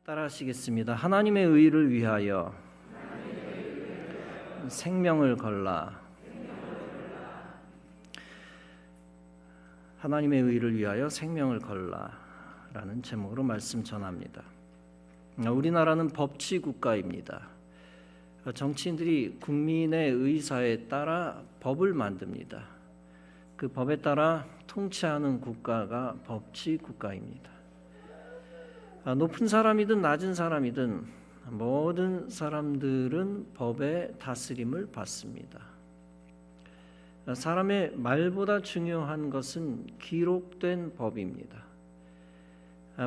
따라하시겠습니다. 하나님의 의를 위하여 생명을 걸라. 하나님의 의를 위하여 생명을 걸라 라는 제목으로 말씀 전합니다. 우리나라는 법치 국가입니다. 정치인들이 국민의 의사에 따라 법을 만듭니다. 그 법에 따라 통치하는 국가가 법치 국가입니다. 높은 사람이든 낮은 사람이든 모든 사람들은 법의 다스림을 받습니다. 사람의 말보다 중요한 것은 기록된 법입니다.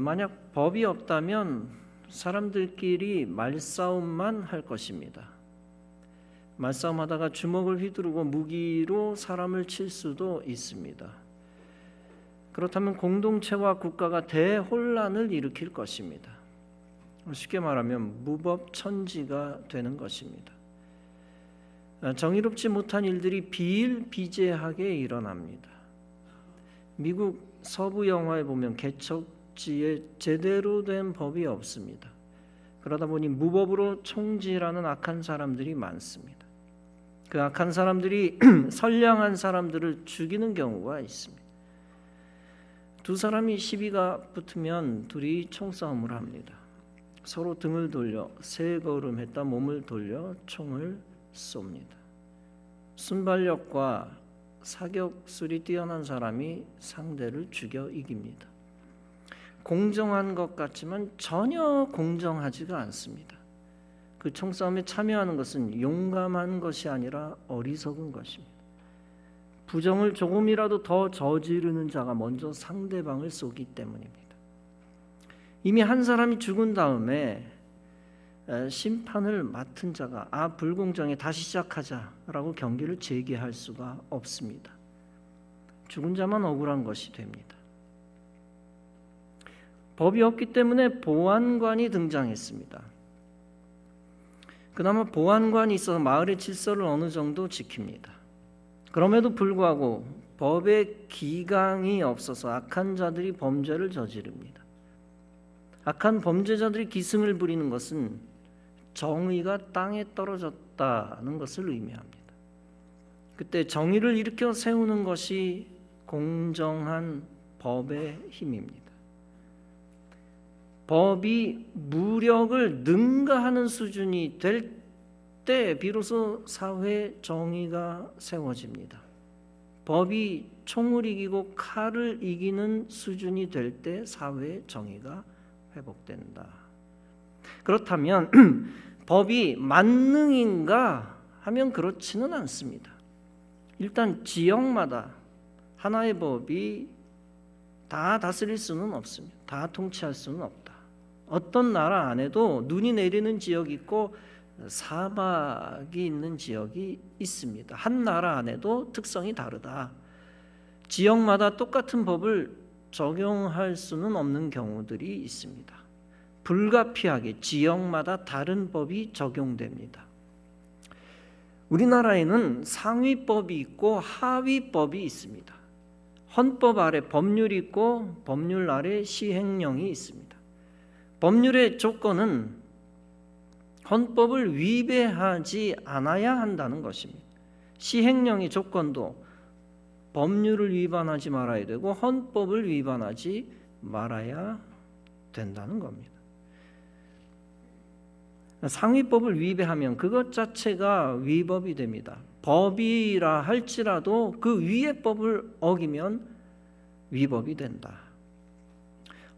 만약 법이 없다면 사람들끼리 말싸움만 할 것입니다. 말싸움하다가 주먹을 휘두르고 무기로 사람을 칠 수도 있습니다. 그렇다면 공동체와 국가가 대혼란을 일으킬 것입니다. 쉽게 말하면 무법천지가 되는 것입니다. 정의롭지 못한 일들이 비일비재하게 일어납니다. 미국 서부 영화에 보면 개척지에 제대로 된 법이 없습니다. 그러다 보니 무법으로 총질하는 악한 사람들이 많습니다. 그 악한 사람들이 선량한 사람들을 죽이는 경우가 있습니다. 두 사람이 시비가 붙으면 둘이 총싸움을 합니다. 서로 등을 돌려 세 걸음 했다 몸을 돌려 총을 쏩니다. 순발력과 사격술이 뛰어난 사람이 상대를 죽여 이깁니다. 공정한 것 같지만 전혀 공정하지가 않습니다. 그 총싸움에 참여하는 것은 용감한 것이 아니라 어리석은 것입니다. 부정을 조금이라도 더 저지르는 자가 먼저 상대방을 쏘기 때문입니다. 이미 한 사람이 죽은 다음에 심판을 맡은 자가 불공정해 다시 시작하자라고 경기를 재개할 수가 없습니다. 죽은 자만 억울한 것이 됩니다. 법이 없기 때문에 보안관이 등장했습니다. 그나마 보안관이 있어서 마을의 질서를 어느 정도 지킵니다. 그럼에도 불구하고 법의 기강이 없어서 악한 자들이 범죄를 저지릅니다. 악한 범죄자들이 기승을 부리는 것은 정의가 땅에 떨어졌다는 것을 의미합니다. 그때 정의를 일으켜 세우는 것이 공정한 법의 힘입니다. 법이 무력을 능가하는 수준이 될 때 비로소 사회 정의가 세워집니다. 법이 총을 이기고 칼을 이기는 수준이 될 때 사회 정의가 회복된다. 그렇다면 법이 만능인가 하면 그렇지는 않습니다. 일단 지역마다 하나의 법이 다 다스릴 수는 없습니다. 다 통치할 수는 없다. 어떤 나라 안에도 눈이 내리는 지역이 있고 사막이 있는 지역이 있습니다. 한 나라 안에도 특성이 다르다. 지역마다 똑같은 법을 적용할 수는 없는 경우들이 있습니다. 불가피하게 지역마다 다른 법이 적용됩니다. 우리나라에는 상위법이 있고 하위법이 있습니다. 헌법 아래 법률이 있고 법률 아래 시행령이 있습니다. 법률의 조건은 헌법을 위배하지 않아야 한다는 것입니다. 시행령의 조건도 법률을 위반하지 말아야 되고 헌법을 위반하지 말아야 된다는 겁니다. 상위법을 위배하면 그것 자체가 위법이 됩니다. 법이라 할지라도 그 위의 법을 어기면 위법이 된다.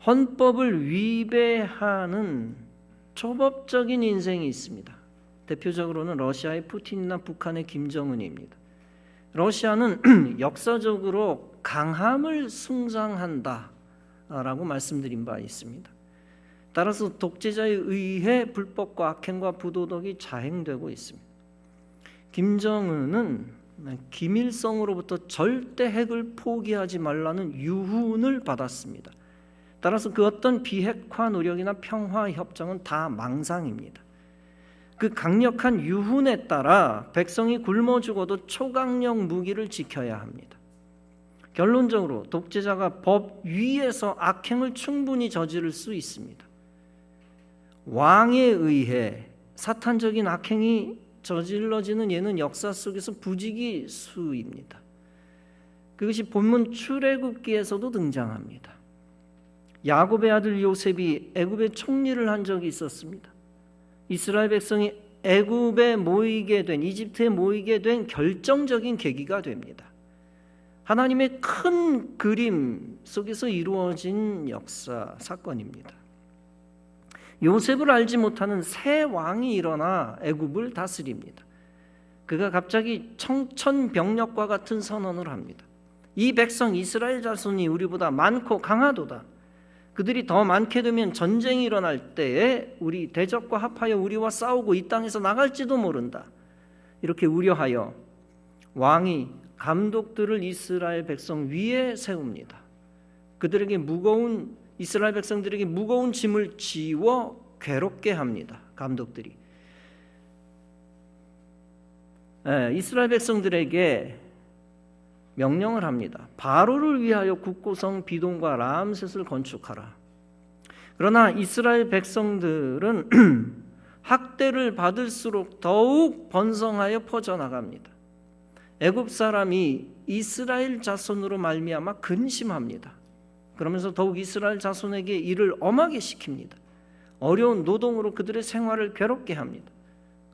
헌법을 위배하는 초법적인 인생이 있습니다. 대표적으로는 러시아의 푸틴이나 북한의 김정은입니다. 러시아는 역사적으로 강함을 숭상한다라고 말씀드린 바 있습니다. 따라서 독재자에 의해 불법과 악행과 부도덕이 자행되고 있습니다. 김정은은 김일성으로부터 절대 핵을 포기하지 말라는 유훈을 받았습니다. 따라서 그 어떤 비핵화 노력이나 평화 협정은 다 망상입니다. 그 강력한 유훈에 따라 백성이 굶어 죽어도 초강력 무기를 지켜야 합니다. 결론적으로 독재자가 법 위에서 악행을 충분히 저지를 수 있습니다. 왕에 의해 사탄적인 악행이 저질러지는 예는 역사 속에서 부지기수입니다. 그것이 본문 출애굽기에서도 등장합니다. 야곱의 아들 요셉이 애굽에 총리를 한 적이 있었습니다. 이스라엘 백성이 애굽에 모이게 된, 이집트에 모이게 된 결정적인 계기가 됩니다. 하나님의 큰 그림 속에서 이루어진 역사 사건입니다. 요셉을 알지 못하는 새 왕이 일어나 애굽을 다스립니다. 그가 갑자기 청천벽력과 같은 선언을 합니다. 이 백성 이스라엘 자손이 우리보다 많고 강하도다. 그들이 더 많게 되면 전쟁이 일어날 때에 우리 대적과 합하여 우리와 싸우고 이 땅에서 나갈지도 모른다. 이렇게 우려하여 왕이 감독들을 이스라엘 백성 위에 세웁니다. 그들에게 이스라엘 백성들에게 무거운 짐을 지워 괴롭게 합니다. 감독들이 이스라엘 백성들에게 명령을 합니다. 바로를 위하여 국고성 비돔과 라암셋을 건축하라. 그러나 이스라엘 백성들은 학대를 받을수록 더욱 번성하여 퍼져나갑니다. 애굽 사람이 이스라엘 자손으로 말미암아 근심합니다. 그러면서 더욱 이스라엘 자손에게 일을 엄하게 시킵니다. 어려운 노동으로 그들의 생활을 괴롭게 합니다.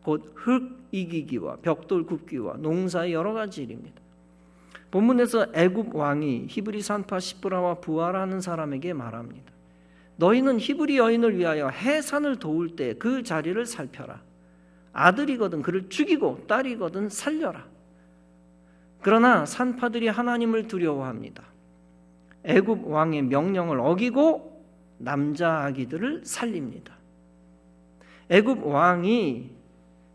곧 흙 이기기와 벽돌 굽기와 농사의 여러 가지 일입니다. 본문에서 애굽 왕이 히브리 산파 시브라와 부하라는 사람에게 말합니다. 너희는 히브리 여인을 위하여 해산을 도울 때 그 자리를 살펴라. 아들이거든 그를 죽이고 딸이거든 살려라. 그러나 산파들이 하나님을 두려워합니다. 애굽 왕의 명령을 어기고 남자 아기들을 살립니다. 애굽 왕이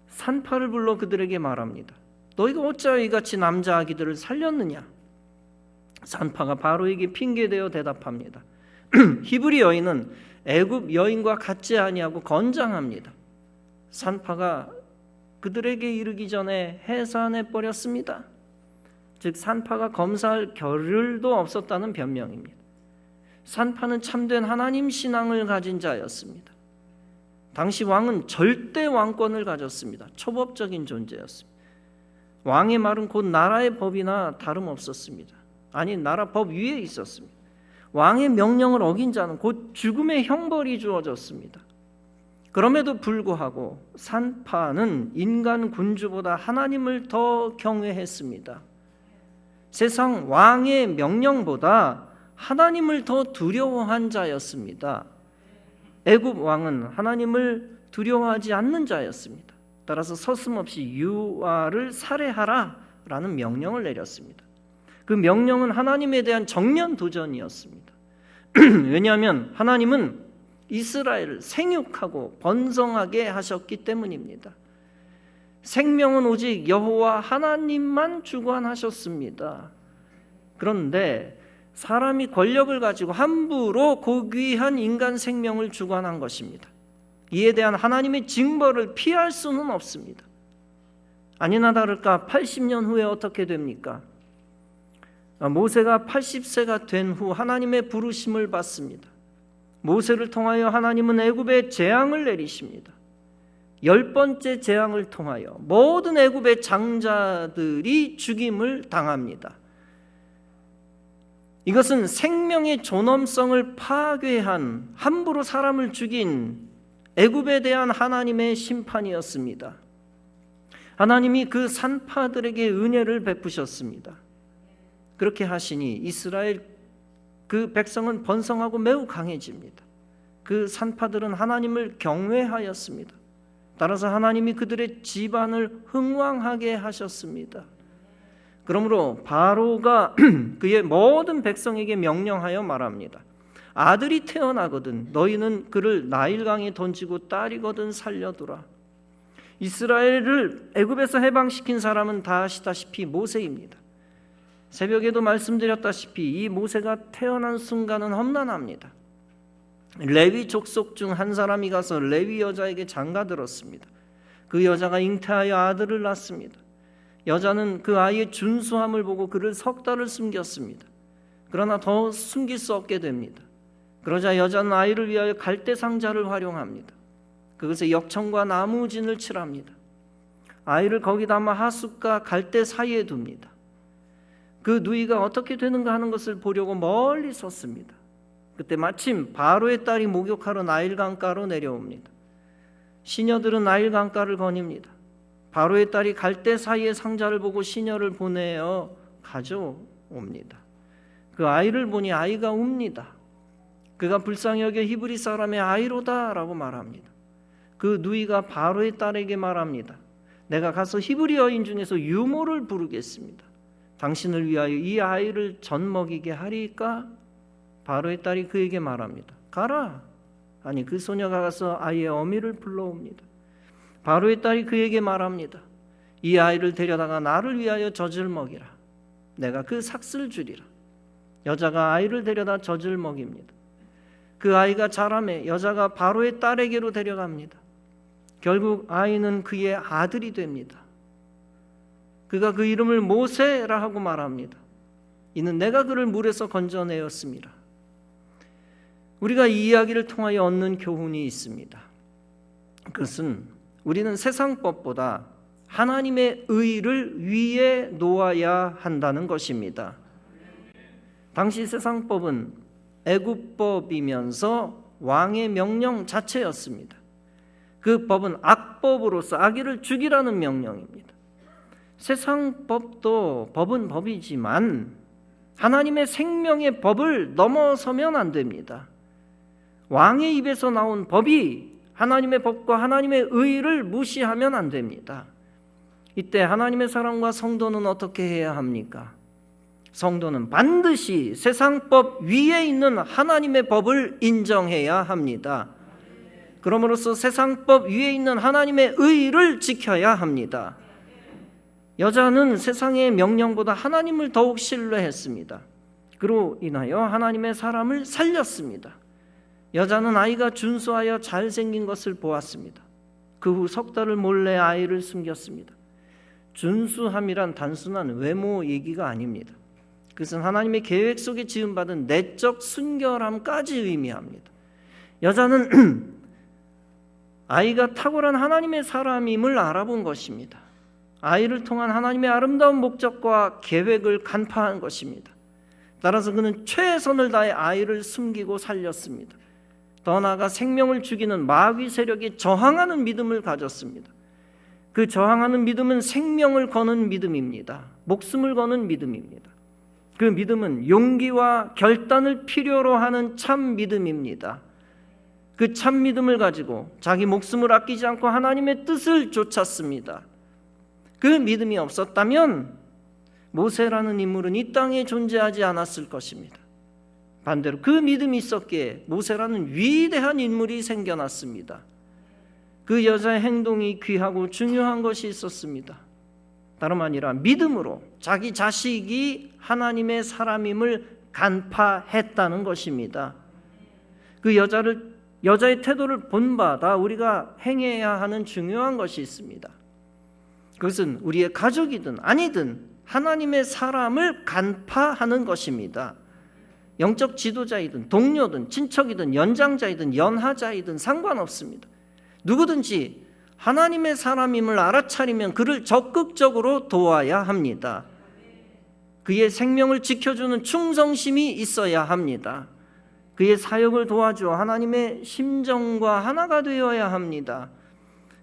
산파를 불러 그들에게 말합니다. 너희가 어찌하여 이같이 남자 아기들을 살렸느냐? 산파가 바로에게 핑계대어 대답합니다. 히브리 여인은 애굽 여인과 같지 아니하고 건장합니다. 산파가 그들에게 이르기 전에 해산해 버렸습니다. 즉 산파가 검사할 겨를도 없었다는 변명입니다. 산파는 참된 하나님 신앙을 가진 자였습니다. 당시 왕은 절대 왕권을 가졌습니다. 초법적인 존재였습니다. 왕의 말은 곧 나라의 법이나 다름없었습니다. 아니 나라 법 위에 있었습니다. 왕의 명령을 어긴 자는 곧 죽음의 형벌이 주어졌습니다. 그럼에도 불구하고 산파는 인간 군주보다 하나님을 더 경외했습니다. 세상 왕의 명령보다 하나님을 더 두려워한 자였습니다. 애굽 왕은 하나님을 두려워하지 않는 자였습니다. 따라서 서슴없이 유아를 살해하라 라는 명령을 내렸습니다. 그 명령은 하나님에 대한 정면 도전이었습니다. 왜냐하면 하나님은 이스라엘을 생육하고 번성하게 하셨기 때문입니다. 생명은 오직 여호와 하나님만 주관하셨습니다. 그런데 사람이 권력을 가지고 함부로 고귀한 인간 생명을 주관한 것입니다. 이에 대한 하나님의 징벌을 피할 수는 없습니다. 아니나 다를까 80년 후에 어떻게 됩니까? 모세가 80세가 된 후 하나님의 부르심을 받습니다. 모세를 통하여 하나님은 애굽에 재앙을 내리십니다. 10번째 재앙을 통하여 모든 애굽의 장자들이 죽임을 당합니다. 이것은 생명의 존엄성을 파괴한 함부로 사람을 죽인 애굽에 대한 하나님의 심판이었습니다. 하나님이 그 산파들에게 은혜를 베푸셨습니다. 그렇게 하시니 이스라엘 그 백성은 번성하고 매우 강해집니다. 그 산파들은 하나님을 경외하였습니다. 따라서 하나님이 그들의 집안을 흥왕하게 하셨습니다. 그러므로 바로가 그의 모든 백성에게 명령하여 말합니다. 아들이 태어나거든 너희는 그를 나일강에 던지고 딸이거든 살려두라. 이스라엘을 애굽에서 해방시킨 사람은 다 아시다시피 모세입니다. 새벽에도 말씀드렸다시피 이 모세가 태어난 순간은 험난합니다. 레위 족속 중 한 사람이 가서 레위 여자에게 장가들었습니다. 그 여자가 잉태하여 아들을 낳습니다. 여자는 그 아이의 준수함을 보고 그를 석 달을 숨겼습니다. 그러나 더 숨길 수 없게 됩니다. 그러자 여자는 아이를 위하여 갈대 상자를 활용합니다. 그것에 역청과 나무진을 칠합니다. 아이를 거기다 아마 하숫과 갈대 사이에 둡니다. 그 누이가 어떻게 되는가 하는 것을 보려고 멀리 섰습니다. 그때 마침 바로의 딸이 목욕하러 나일 강가로 내려옵니다. 시녀들은 나일 강가를 거닙니다. 바로의 딸이 갈대 사이의 상자를 보고 시녀를 보내어 가져옵니다. 그 아이를 보니 아이가 웁니다. 그가 불쌍히 여겨 히브리 사람의 아이로다 라고 말합니다. 그 누이가 바로의 딸에게 말합니다. 내가 가서 히브리 여인 중에서 유모를 부르겠습니다. 당신을 위하여 이 아이를 젖 먹이게 하리까? 바로의 딸이 그에게 말합니다. 가라. 아니, 그 소녀가 가서 아이의 어미를 불러옵니다. 바로의 딸이 그에게 말합니다. 이 아이를 데려다가 나를 위하여 젖을 먹이라. 내가 그 삭슬 주리라. 여자가 아이를 데려다 젖을 먹입니다. 그 아이가 자라매 여자가 바로의 딸에게로 데려갑니다. 결국 아이는 그의 아들이 됩니다. 그가 그 이름을 모세라 하고 말합니다. 이는 내가 그를 물에서 건져내었습니다. 우리가 이 이야기를 통하여 얻는 교훈이 있습니다. 그것은 우리는 세상법보다 하나님의 의를 위에 놓아야 한다는 것입니다. 당시 세상법은 애굽법이면서 왕의 명령 자체였습니다. 그 법은 악법으로서 아기를 죽이라는 명령입니다. 세상법도 법은 법이지만 하나님의 생명의 법을 넘어서면 안 됩니다. 왕의 입에서 나온 법이 하나님의 법과 하나님의 의를 무시하면 안 됩니다. 이때 하나님의 사람과 성도는 어떻게 해야 합니까? 성도는 반드시 세상법 위에 있는 하나님의 법을 인정해야 합니다. 그러므로써 세상법 위에 있는 하나님의 의를 지켜야 합니다. 여자는 세상의 명령보다 하나님을 더욱 신뢰했습니다. 그로 인하여 하나님의 사람을 살렸습니다. 여자는 아이가 준수하여 잘생긴 것을 보았습니다. 그 후 석 달을 몰래 아이를 숨겼습니다. 준수함이란 단순한 외모 얘기가 아닙니다. 그것은 하나님의 계획 속에 지음받은 내적 순결함까지 의미합니다. 여자는 아이가 탁월한 하나님의 사람임을 알아본 것입니다. 아이를 통한 하나님의 아름다운 목적과 계획을 간파한 것입니다. 따라서 그는 최선을 다해 아이를 숨기고 살렸습니다. 더 나아가 생명을 죽이는 마귀 세력에 저항하는 믿음을 가졌습니다. 그 저항하는 믿음은 생명을 거는 믿음입니다. 목숨을 거는 믿음입니다. 그 믿음은 용기와 결단을 필요로 하는 참 믿음입니다. 그 참 믿음을 가지고 자기 목숨을 아끼지 않고 하나님의 뜻을 쫓았습니다. 그 믿음이 없었다면 모세라는 인물은 이 땅에 존재하지 않았을 것입니다. 반대로 그 믿음이 있었기에 모세라는 위대한 인물이 생겨났습니다. 그 여자의 행동이 귀하고 중요한 것이 있었습니다. 다름 아니라 믿음으로 자기 자식이 하나님의 사람임을 간파했다는 것입니다. 그 여자의 태도를 본받아 우리가 행해야 하는 중요한 것이 있습니다. 그것은 우리의 가족이든 아니든 하나님의 사람을 간파하는 것입니다. 영적 지도자이든 동료든 친척이든 연장자이든 연하자이든 상관없습니다. 누구든지 하나님의 사람임을 알아차리면 그를 적극적으로 도와야 합니다. 그의 생명을 지켜주는 충성심이 있어야 합니다. 그의 사역을 도와주어 하나님의 심정과 하나가 되어야 합니다.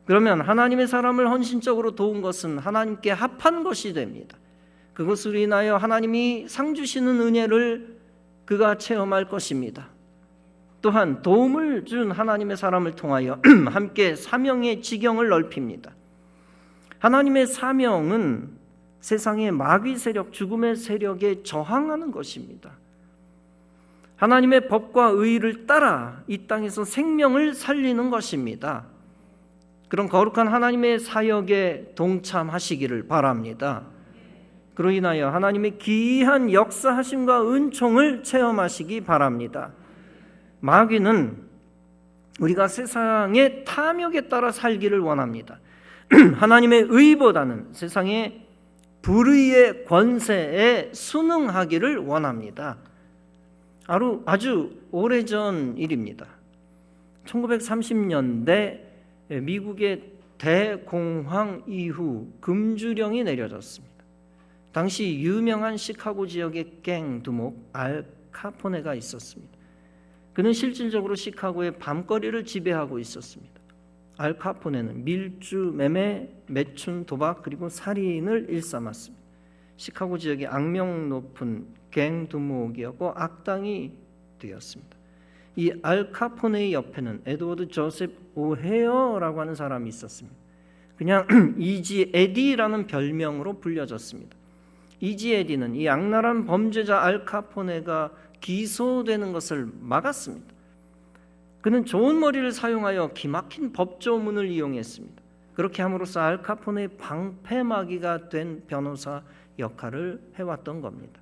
그러면 하나님의 사람을 헌신적으로 도운 것은 하나님께 합한 것이 됩니다. 그것으로 인하여 하나님이 상 주시는 은혜를 그가 체험할 것입니다. 또한 도움을 준 하나님의 사람을 통하여 함께 사명의 지경을 넓힙니다. 하나님의 사명은 세상의 마귀 세력, 죽음의 세력에 저항하는 것입니다. 하나님의 법과 의를 따라 이 땅에서 생명을 살리는 것입니다. 그런 거룩한 하나님의 사역에 동참하시기를 바랍니다. 그로 인하여 하나님의 기이한 역사하심과 은총을 체험하시기 바랍니다. 마귀는 우리가 세상의 탐욕에 따라 살기를 원합니다. 하나님의 의보다는 세상의 불의의 권세에 순응하기를 원합니다. 아주 오래전 일입니다. 1930년대 미국의 대공황 이후 금주령이 내려졌습니다. 당시 유명한 시카고 지역의 갱 두목 알 카포네가 있었습니다. 그는 실질적으로 시카고의 밤거리를 지배하고 있었습니다. 알 카포네는 밀주, 매매, 매춘, 도박 그리고 살인을 일삼았습니다. 시카고 지역의 악명 높은 갱 두목이었고 악당이 되었습니다. 이 알 카포네의 옆에는 에드워드 조셉 오헤어라고 하는 사람이 있었습니다. 그냥 이지 에디라는 별명으로 불려졌습니다. 이지 에디는 이 악랄한 범죄자 알 카포네가 기소되는 것을 막았습니다. 그는 좋은 머리를 사용하여 기막힌 법조문을 이용했습니다. 그렇게 함으로써 알 카포네의 방패막이가 된 변호사 역할을 해왔던 겁니다.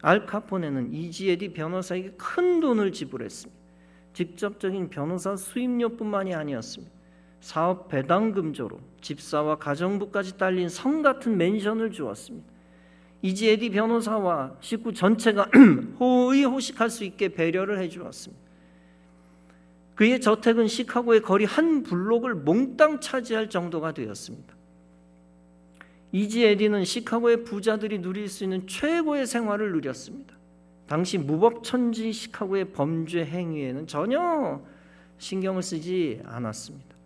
알 카포네는 이지 에디 변호사에게 큰 돈을 지불했습니다. 직접적인 변호사 수임료뿐만이 아니었습니다. 사업 배당금조로 집사와 가정부까지 딸린 성 같은 맨션을 주었습니다. 이지 에디 변호사와 식구 전체가 호의호식할 수 있게 배려를 해주었습니다. 그의 저택은 시카고의 거리 한 블록을 몽땅 차지할 정도가 되었습니다. 이지 에디는 시카고의 부자들이 누릴 수 있는 최고의 생활을 누렸습니다. 당시 무법천지 시카고의 범죄 행위에는 전혀 신경을 쓰지 않았습니다.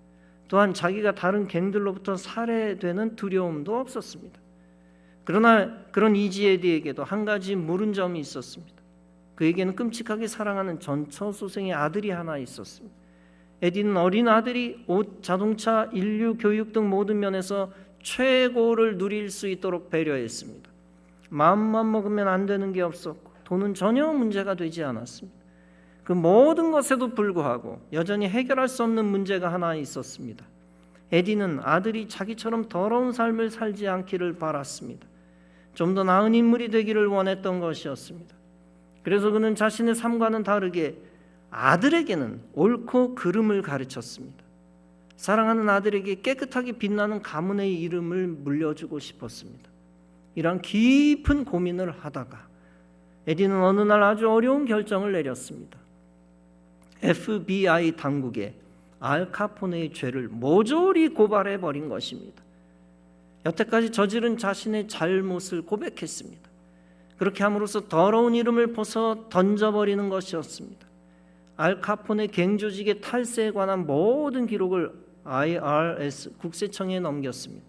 또한 자기가 다른 갱들로부터 살해되는 두려움도 없었습니다. 그러나 그런 이지 에디에게도 한 가지 모른 점이 있었습니다. 그에게는 끔찍하게 사랑하는 전처소생의 아들이 하나 있었습니다. 에디는 어린 아들이 옷, 자동차, 인류, 교육 등 모든 면에서 최고를 누릴 수 있도록 배려했습니다. 마음만 먹으면 안 되는 게 없었고 돈은 전혀 문제가 되지 않았습니다. 그 모든 것에도 불구하고 여전히 해결할 수 없는 문제가 하나 있었습니다. 에디는 아들이 자기처럼 더러운 삶을 살지 않기를 바랐습니다. 좀 더 나은 인물이 되기를 원했던 것이었습니다. 그래서 그는 자신의 삶과는 다르게 아들에게는 옳고 그름을 가르쳤습니다. 사랑하는 아들에게 깨끗하게 빛나는 가문의 이름을 물려주고 싶었습니다. 이런 깊은 고민을 하다가 에디는 어느 날 아주 어려운 결정을 내렸습니다. FBI 당국에 알 카포네의 죄를 모조리 고발해 버린 것입니다. 여태까지 저지른 자신의 잘못을 고백했습니다. 그렇게 함으로써 더러운 이름을 벗어 던져버리는 것이었습니다. 알 카포네 갱조직의 탈세에 관한 모든 기록을 IRS 국세청에 넘겼습니다.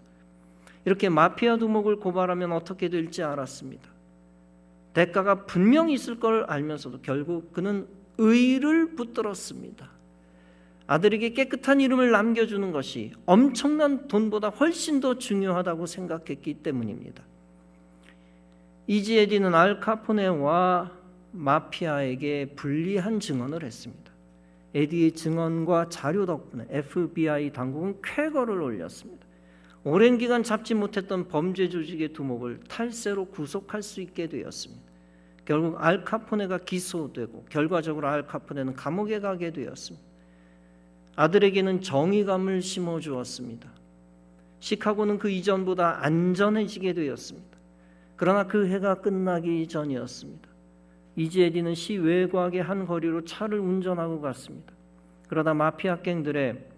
이렇게 마피아 두목을 고발하면 어떻게 될지 알았습니다. 대가가 분명히 있을 걸 알면서도 결국 그는 의를 붙들었습니다. 아들에게 깨끗한 이름을 남겨주는 것이 엄청난 돈보다 훨씬 더 중요하다고 생각했기 때문입니다. 이지 에디는 알 카포네와 마피아에게 불리한 증언을 했습니다. 에디의 증언과 자료 덕분에 FBI 당국은 쾌거를 올렸습니다. 오랜 기간 잡지 못했던 범죄 조직의 두목을 탈세로 구속할 수 있게 되었습니다. 결국 알 카포네가 기소되고 결과적으로 알 카포네는 감옥에 가게 되었습니다. 아들에게는 정의감을 심어주었습니다. 시카고는 그 이전보다 안전해지게 되었습니다. 그러나 그 해가 끝나기 전이었습니다. 이지 에디는 시 외곽의 한 거리로 차를 운전하고 갔습니다. 그러다 마피아 갱들의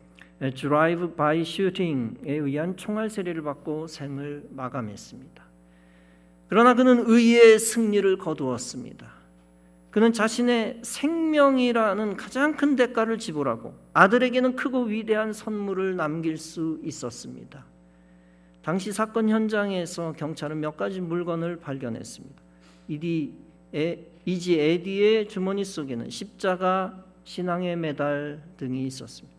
드라이브 바이 슈팅에 의한 총알 세례를 받고 생을 마감했습니다. 그러나 그는 의의 승리를 거두었습니다. 그는 자신의 생명이라는 가장 큰 대가를 지불하고 아들에게는 크고 위대한 선물을 남길 수 있었습니다. 당시 사건 현장에서 경찰은 몇 가지 물건을 발견했습니다. 이지 에디의 주머니 속에는 십자가, 신앙의 메달 등이 있었습니다.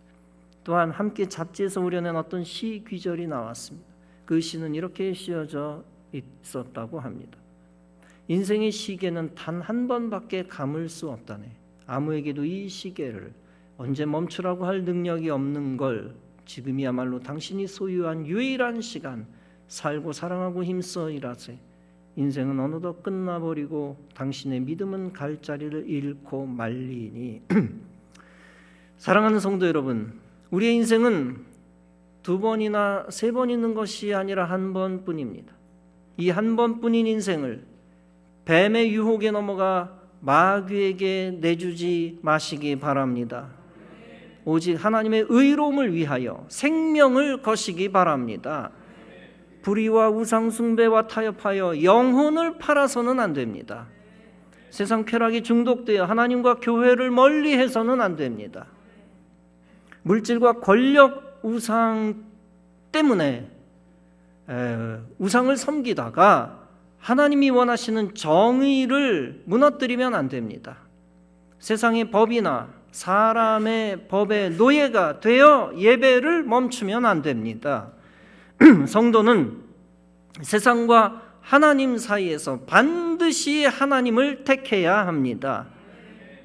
또한 함께 잡지에서 우려낸 어떤 시 귀절이 나왔습니다. 그 시는 이렇게 씌어져 있었다고 합니다. 인생의 시계는 단 한 번밖에 감을 수 없다네. 아무에게도 이 시계를 언제 멈추라고 할 능력이 없는 걸 지금이야말로 당신이 소유한 유일한 시간, 살고 사랑하고 힘써 일하세. 인생은 어느덧 끝나버리고 당신의 믿음은 갈 자리를 잃고 말리니. 사랑하는 성도 여러분, 우리의 인생은 2번이나 3번 있는 것이 아니라 한 번뿐입니다. 이 한 번뿐인 인생을 뱀의 유혹에 넘어가 마귀에게 내주지 마시기 바랍니다. 오직 하나님의 의로움을 위하여 생명을 거시기 바랍니다. 불의와 우상 숭배와 타협하여 영혼을 팔아서는 안 됩니다. 세상 쾌락이 중독되어 하나님과 교회를 멀리해서는 안 됩니다. 물질과 권력, 우상 때문에 우상을 섬기다가 하나님이 원하시는 정의를 무너뜨리면 안 됩니다. 세상의 법이나 사람의 법의 노예가 되어 예배를 멈추면 안 됩니다. 성도는 세상과 하나님 사이에서 반드시 하나님을 택해야 합니다.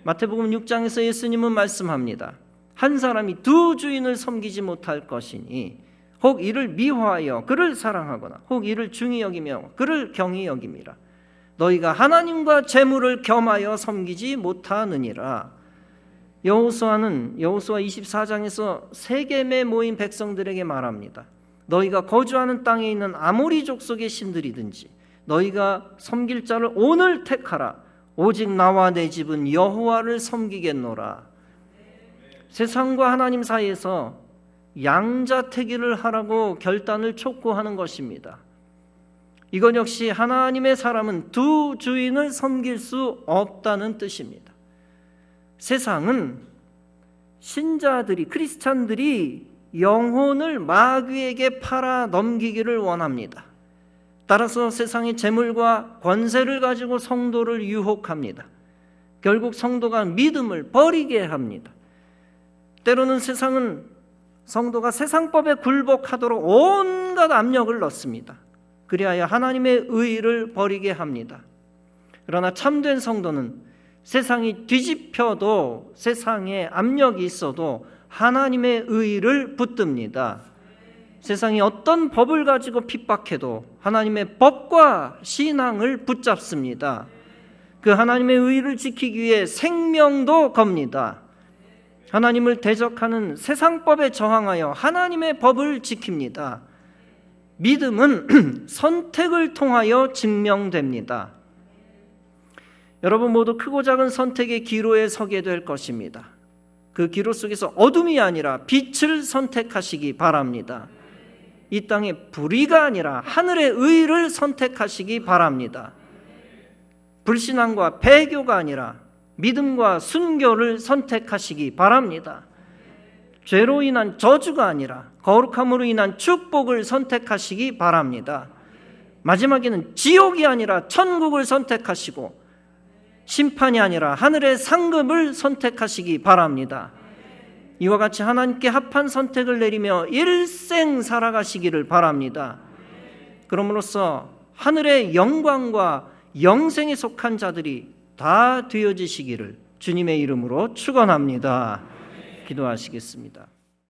마태복음 6장에서 예수님은 말씀합니다. 한 사람이 두 주인을 섬기지 못할 것이니 혹 이를 미워하여 그를 사랑하거나 혹 이를 중히 여기며 그를 경히 여김이라. 너희가 하나님과 재물을 겸하여 섬기지 못하느니라. 여호수아 24장에서 세겜에 모인 백성들에게 말합니다. 너희가 거주하는 땅에 있는 아모리 족속의 신들이든지 너희가 섬길 자를 오늘 택하라. 오직 나와 내 집은 여호와를 섬기겠노라. 세상과 하나님 사이에서 양자택일을 하라고 결단을 촉구하는 것입니다. 이건 역시 하나님의 사람은 두 주인을 섬길 수 없다는 뜻입니다. 세상은 신자들이, 크리스찬들이 영혼을 마귀에게 팔아 넘기기를 원합니다. 따라서 세상의 재물과 권세를 가지고 성도를 유혹합니다. 결국 성도가 믿음을 버리게 합니다. 때로는 세상은 성도가 세상법에 굴복하도록 온갖 압력을 넣습니다. 그리하여 하나님의 의를 버리게 합니다. 그러나 참된 성도는 세상이 뒤집혀도 세상에 압력이 있어도 하나님의 의를 붙듭니다. 세상이 어떤 법을 가지고 핍박해도 하나님의 법과 신앙을 붙잡습니다. 그 하나님의 의를 지키기 위해 생명도 겁니다. 하나님을 대적하는 세상법에 저항하여 하나님의 법을 지킵니다. 믿음은 선택을 통하여 증명됩니다. 여러분 모두 크고 작은 선택의 기로에 서게 될 것입니다. 그 기로 속에서 어둠이 아니라 빛을 선택하시기 바랍니다. 이 땅에 불의가 아니라 하늘의 의를 선택하시기 바랍니다. 불신앙과 배교가 아니라 믿음과 순교를 선택하시기 바랍니다. 죄로 인한 저주가 아니라 거룩함으로 인한 축복을 선택하시기 바랍니다. 마지막에는 지옥이 아니라 천국을 선택하시고 심판이 아니라 하늘의 상급을 선택하시기 바랍니다. 이와 같이 하나님께 합한 선택을 내리며 일생 살아가시기를 바랍니다. 그럼으로써 하늘의 영광과 영생에 속한 자들이 다 되어지시기를 주님의 이름으로 축원합니다. 기도하시겠습니다.